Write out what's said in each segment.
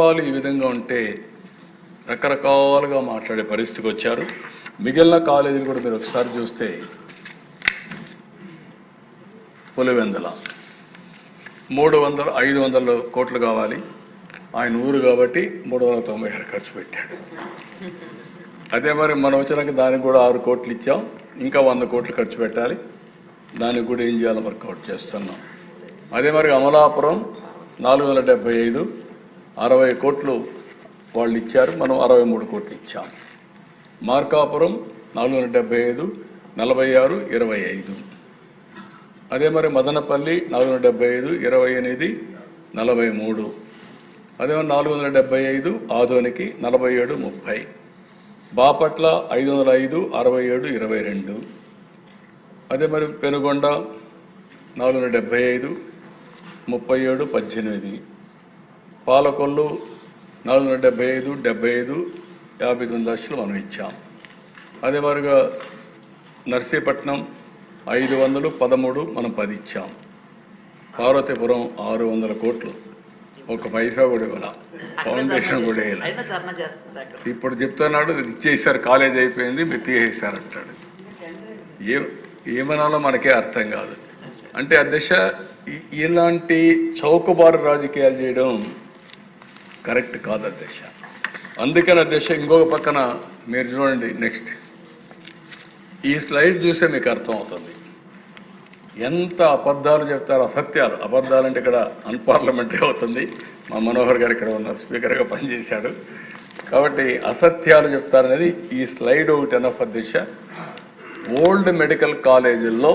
వాళ్ళు ఈ విధంగా ఉంటే రకరకాలుగా మాట్లాడే పరిస్థితికి వచ్చారు. మిగిలిన కాలేజీలు కూడా మీరు ఒకసారి చూస్తే పులివెందుల 500 కోట్లు కావాలి, ఆయన ఊరు కాబట్టి 396 ఖర్చు పెట్టాడు. అదే మరి మనం వచ్చినాక దానికి కూడా 6 కోట్లు ఇచ్చాం, ఇంకా 100 కోట్లు ఖర్చు పెట్టాలి, దానికి కూడా ఏం చేయాలో వర్కౌట్ చేస్తున్నాం. అదే మరి అమలాపురం 475 60 కోట్లు వాళ్ళు ఇచ్చారు, మనం 63 కోట్లు ఇచ్చాం. మార్కాపురం 475 46 25. అదే మరి మదనపల్లి 475 28 43. అదే మరి 475 ఆదోనికి 47 30. బాపట్ల 505 67 22. అదే మరి పెనుగొండ 475 37 18. పాలకొల్లు 475 75 59 లక్షలు మనం ఇచ్చాం. అదే మరిగా నర్సీపట్నం 500 13 మనం 10 ఇచ్చాం. పార్వతీపురం 600 కోట్లు, ఒక పైసా కూడా ఇవ్వాల, ఫౌండేషన్ కూడా వేయాలి. ఇప్పుడు చెప్తున్నాడు ఇచ్చేసారు, కాలేజ్ అయిపోయింది మీరు తీసేసారంటాడు. ఏమనాలో మనకే అర్థం కాదు. అంటే అధ్యక్ష ఇలాంటి చౌకబారు రాజకీయాలు చేయడం కరెక్ట్ కాదు అధ్యక్ష. అందుకని అధ్యక్ష ఇంకొక పక్కన మీరు చూడండి, నెక్స్ట్ ఈ స్లైడ్ చూస్తే మీకు అర్థమవుతుంది ఎంత అబద్ధాలు చెప్తారు, అసత్యాలు. అబద్ధాలంటే ఇక్కడ అన్పార్లమెంటరీ అవుతుంది. మా మనోహర్ గారు ఇక్కడ ఉన్న స్పీకర్గా పనిచేశాడు కాబట్టి అసత్యాలు చెప్తారనేది ఈ స్లైడ్ ఒకటి ఎనఫ్ అధ్యక్ష. ఓల్డ్ మెడికల్ కాలేజీల్లో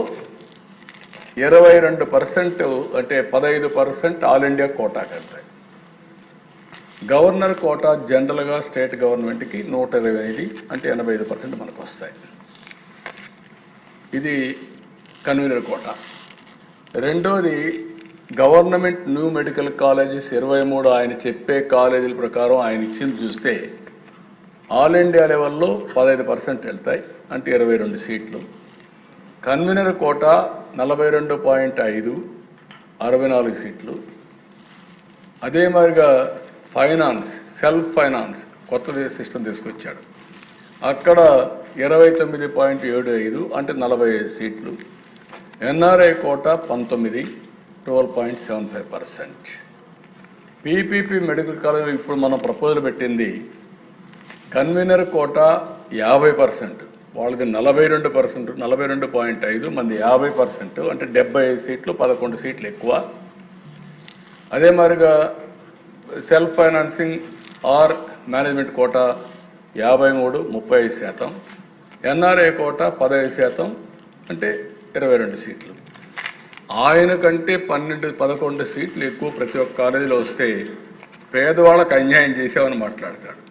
22% అంటే 15% ఆల్ ఇండియా కోటా కడతాయి. గవర్నర్ కోటా జనరల్గా స్టేట్ గవర్నమెంట్కి 128 అంటే 85% మనకు వస్తాయి. ఇది కన్వీనర్ కోటా. రెండోది గవర్నమెంట్ న్యూ మెడికల్ కాలేజెస్ 23 ఆయన చెప్పే కాలేజీల ప్రకారం ఆయన ఇచ్చింది చూస్తే ఆల్ ఇండియా లెవెల్లో 15% వెళ్తాయి అంటే 22 సీట్లు. కన్వీనర్ కోటా 42.5 64 సీట్లు. అదే మాదిరిగా ఫైనాన్స్, సెల్ఫ్ ఫైనాన్స్ కొత్త సిస్టమ్ తీసుకొచ్చాడు, అక్కడ 29.75 అంటే 45 సీట్లు. NRI quota 19 12.75%. PPP medical college ఇప్పుడు మనం ప్రపోజల్ పెట్టింది కన్వీనర్ కోటా 50%, వాళ్ళది 42%, 42.5, మంది 50% అంటే 75 సీట్లు, 11 సీట్లు ఎక్కువ. అదే మాదిరిగా self financing or management quota 53 35%. NRI quota 15% అంటే 22 సీట్లు. ఆయన కంటే 11 సీట్లు ఎక్కువ ప్రతి ఒక్క కాలేజీలో వస్తే పేదవాళ్ళకు అన్యాయం చేసామని మాట్లాడతాడు.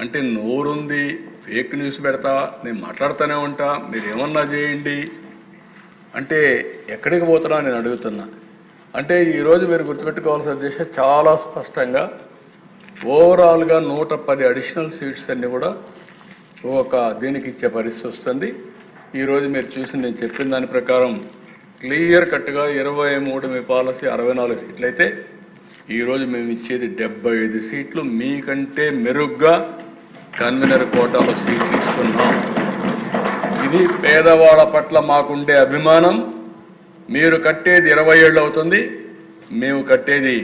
అంటే నోరుంది, ఫేక్ న్యూస్ పెడతా, నేను మాట్లాడుతూనే ఉంటా, మీరు ఏమన్నా చేయండి అంటే ఎక్కడికి పోతున్నా నేను అడుగుతున్నా. అంటే ఈరోజు మీరు గుర్తుపెట్టుకోవాల్సిన ఉద్దేశం చాలా స్పష్టంగా ఓవరాల్గా 110 అడిషనల్ సీట్స్ అన్నీ కూడా ఒక దీనికి ఇచ్చే పరిస్థితి వస్తుంది. ఈరోజు మీరు చూసి నేను చెప్పిన దాని ప్రకారం క్లియర్ కట్గా 23 మీ పాలసీ 64 సీట్లు అయితే ఈరోజు మేము ఇచ్చేది 75 సీట్లు, మీకంటే మెరుగ్గా కన్వీనర్ కోటాలో సీట్లు ఇస్తున్నాం. ఇది పేదవాళ్ళ పట్ల మాకుండే అభిమానం. మీరు కట్టేది 27 అవుతుంది, మేము కట్టేది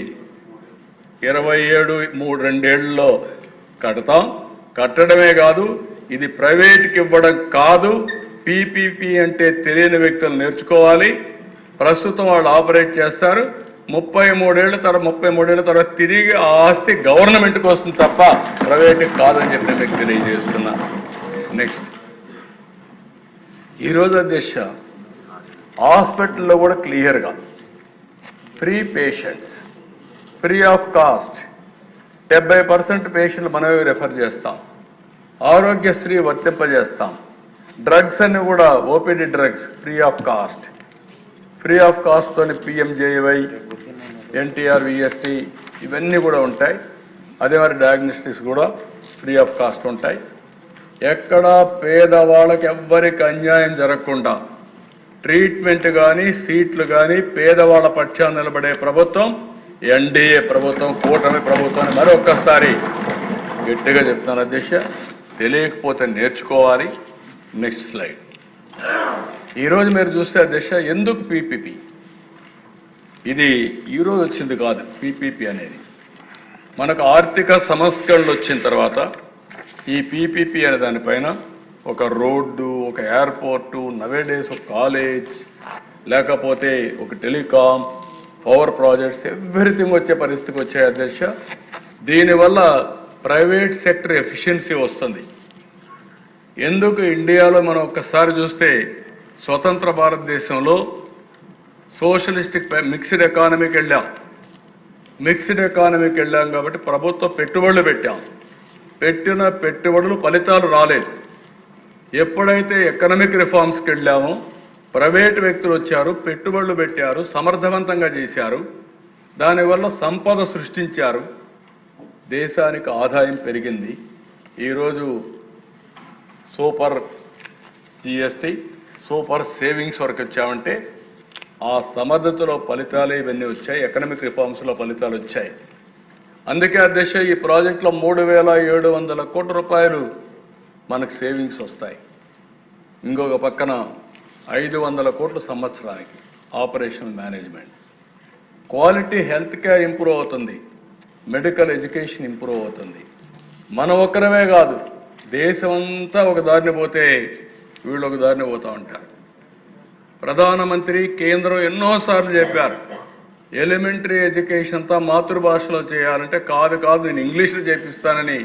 27 2 ఏళ్లలో కడతాం. కట్టడమే కాదు, ఇది ప్రైవేట్కి ఇవ్వడం కాదు. పీపీపీ అంటే తెలియని వ్యక్తులు నేర్చుకోవాలి. ప్రస్తుతం వాళ్ళు ఆపరేట్ చేస్తారు. 33 ఏళ్ల తర్వాత తిరిగి ఆ ఆస్తి గవర్నమెంట్కి వస్తుంది తప్ప ప్రైవేట్కి కాదని చెప్పి మీకు తెలియజేస్తున్నా. నెక్స్ట్ ఈరోజు అధ్యక్ష హాస్పిటల్లో కూడా క్లియర్గా free patients, free of cost 70% పేషెంట్లు మనమే రెఫర్ చేస్తాం. ఆరోగ్యశ్రీ వర్తింపజేస్తాం. డ్రగ్స్ అన్ని కూడా OPD drugs free of cost. Free of కాస్ట్తో పిఎంజేవై, ఎన్టీఆర్, విఎస్టీ ఇవన్నీ కూడా ఉంటాయి. అదే మరి డయాగ్నోస్టిక్స్ కూడా ఫ్రీ ఆఫ్ కాస్ట్ ఉంటాయి. ఎక్కడ పేదవాళ్ళకి ఎవ్వరికి అన్యాయం జరగకుండా ట్రీట్మెంట్ కానీ సీట్లు కానీ పేదవాళ్ళ పక్షాన నిలబడే ప్రభుత్వం ఎన్డీఏ ప్రభుత్వం, కూటమి ప్రభుత్వాన్ని మరొక్కసారి గట్టిగా చెప్తాను అధ్యక్ష. తెలియకపోతే నేర్చుకోవాలి. Next slide. ఈరోజు మీరు చూస్తే అధ్యక్ష, ఎందుకు పీపీపీ? ఇది ఈరోజు వచ్చింది కాదు. పీపీపీ అనేది మనకు ఆర్థిక సంస్కరణలు వచ్చిన తర్వాత ఈ పీపీపీ అనే దానిపైన ఒక రోడ్డు, ఒక ఎయిర్పోర్టు, నవేడేస్ ఒక కాలేజ్, లేకపోతే ఒక టెలికాం, పవర్ ప్రాజెక్ట్స్, ఎవ్రీథింగ్ వచ్చే పరిస్థితికి వచ్చాయి అధ్యక్ష. దీనివల్ల ప్రైవేట్ సెక్టర్ ఎఫిషియన్సీ వస్తుంది. ఎందుకు ఇండియాలో మనం ఒక్కసారి చూస్తే స్వతంత్ర భారతదేశంలో సోషలిస్టిక్ మిక్స్డ్ ఎకానమీకి వెళ్ళాం. మిక్స్డ్ ఎకానమీకి వెళ్ళాం కాబట్టి ప్రభుత్వ పెట్టుబడులు పెట్టాం. పెట్టిన పెట్టుబడులు ఫలితాలు రాలేదు. ఎప్పుడైతే ఎకనామిక్ రిఫార్మ్స్కి వెళ్ళామో ప్రైవేటు వ్యక్తులు వచ్చారు, పెట్టుబడులు పెట్టారు, సమర్థవంతంగా చేశారు. దానివల్ల సంపద సృష్టించారు, దేశానికి ఆదాయం పెరిగింది. ఈరోజు సూపర్ జిఎస్టీ, సూపర్ సేవింగ్స్ వరకు వచ్చామంటే ఆ సమర్థతలో ఫలితాలు ఇవన్నీ వచ్చాయి. ఎకనామిక్ రిఫార్మ్స్లో ఫలితాలు వచ్చాయి. అందుకే అధ్యక్ష, ఈ ప్రాజెక్టులో 3,700 కోట్ల రూపాయలు మనకు సేవింగ్స్ వస్తాయి. ఇంకొక పక్కన 500 కోట్ల సంవత్సరానికి operational management. Quality health care improve అవుతుంది, మెడికల్ ఎడ్యుకేషన్ ఇంప్రూవ్ అవుతుంది. మనం ఒక్కరమే కాదు, దేశమంతా ఒక దారిని పోతే వీళ్ళు ఒక దారిని పోతూ ఉంటారు. ప్రధానమంత్రి, కేంద్రం ఎన్నోసార్లు చెప్పారు, ఎలిమెంటరీ ఎడ్యుకేషన్ అంతా మాతృభాషలో చేయాలంటే కాదు నేను ఇంగ్లీష్లో చేపిస్తానని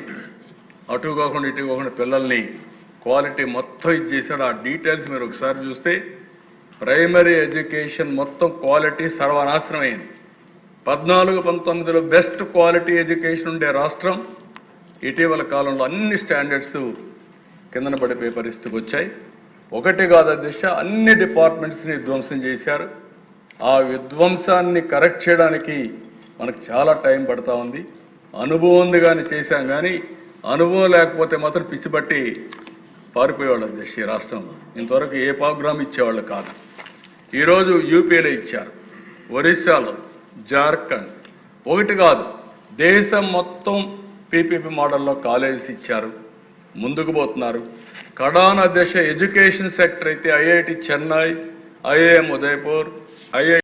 అటు కాకుండా ఇటు కాకుండా పిల్లల్ని క్వాలిటీ మొత్తం ఇది చేశాడు. ఆ డీటెయిల్స్ మీరు ఒకసారి చూస్తే ప్రైమరీ ఎడ్యుకేషన్ మొత్తం క్వాలిటీ సర్వనాశనం అయింది. 14-19లో బెస్ట్ క్వాలిటీ ఎడ్యుకేషన్ ఉండే రాష్ట్రం ఇటీవల కాలంలో అన్ని స్టాండర్డ్స్ కిందన పడిపోయే పరిస్థితికి వచ్చాయి. ఒకటి కాదు అధ్యక్ష, అన్ని డిపార్ట్మెంట్స్ని విధ్వంసం చేశారు. ఆ విధ్వంసాన్ని కరెక్ట్ చేయడానికి మనకు చాలా టైం పడతా ఉంది. అనుభవం ఉంది కానీ చేశాం, కానీ అనుభవం లేకపోతే మాత్రం పిచ్చిబట్టి పారిపోయేవాళ్ళు అధ్యక్ష. ఈ రాష్ట్రంలో ఇంతవరకు ఏ ప్రోగ్రామ్ ఇచ్చేవాళ్ళు కాదు. ఈరోజు యూపీలో ఇచ్చారు, ఒరిస్సాలో, జార్ఖండ్, ఒకటి కాదు దేశం మొత్తం పీపీపీ మోడల్లో కాలేజెస్ ఇచ్చారు, ముందుకు పోతున్నారు. కడాన అధ్యక్ష ఎడ్యుకేషన్ సెక్టర్ అయితే ఐఐటి చెన్నై, ఐఐఎం ఉదయపూర్, ఐఐ